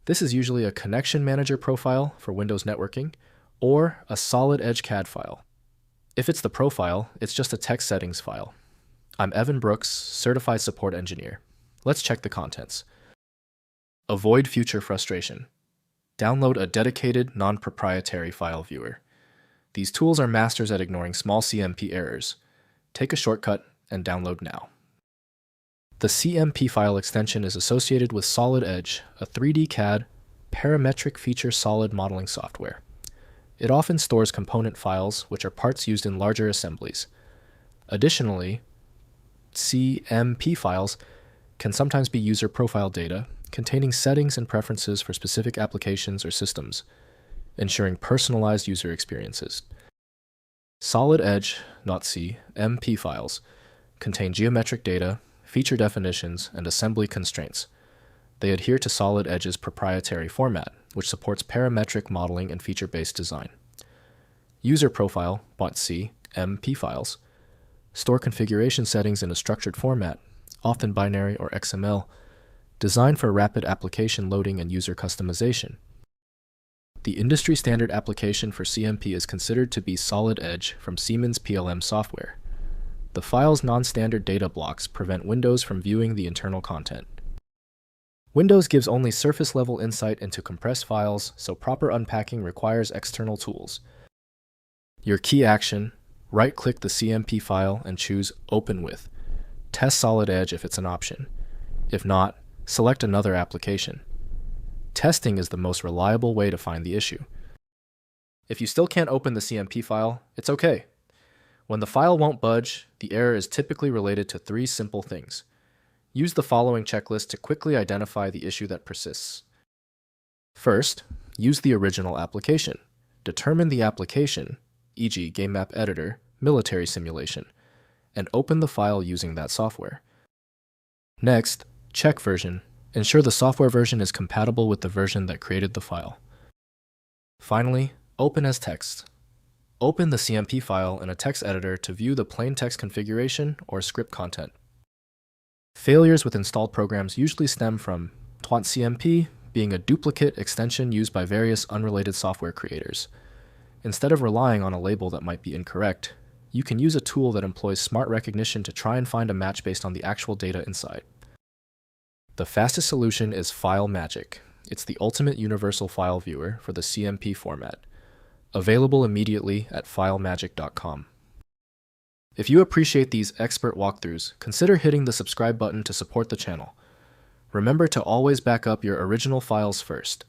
This is usually a connection manager profile for Windows networking or a solid Edge CAD file. If it's the profile, it's just a text settings file. I'm Evan Brooks, Certified Support Engineer. Let's check the contents. Avoid future frustration. Download a dedicated, non-proprietary file viewer. These tools are masters at ignoring small CMP errors. Take a shortcut and download now. The CMP file extension is associated with Solid Edge, a 3D CAD, parametric feature solid modeling software. It often stores component files, which are parts used in larger assemblies. Additionally, CMP files can sometimes be user profile data containing settings and preferences for specific applications or systems, ensuring personalized user experiences. Solid Edge, not CMP files, contain geometric data, feature definitions, and assembly constraints. They adhere to Solid Edge's proprietary format, which supports parametric modeling and feature-based design. User profile, .cmp files, store configuration settings in a structured format, often binary or XML, designed for rapid application loading and user customization. The industry standard application for CMP is considered to be Solid Edge from Siemens PLM software. The file's non-standard data blocks prevent Windows from viewing the internal content. Windows gives only surface-level insight into compressed files, so proper unpacking requires external tools. Your key action: right-click the CMP file and choose Open With. Test Solid Edge if it's an option. If not, select another application. Testing is the most reliable way to find the issue. If you still can't open the CMP file, it's okay. When the file won't budge, the error is typically related to 3 simple things. Use the following checklist to quickly identify the issue that persists. First, use the original application. Determine the application, e.g. Game Map Editor, Military Simulation, and open the file using that software. Next, check version. Ensure the software version is compatible with the version that created the file. Finally, open as text. Open the CMP file in a text editor to view the plain text configuration or script content. Failures with installed programs usually stem from .cmp being a duplicate extension used by various unrelated software creators. Instead of relying on a label that might be incorrect, you can use a tool that employs smart recognition to try and find a match based on the actual data inside. The fastest solution is FileMagick. It's the ultimate universal file viewer for the CMP format. Available immediately at filemagick.com. If you appreciate these expert walkthroughs, consider hitting the subscribe button to support the channel. Remember to always back up your original files first.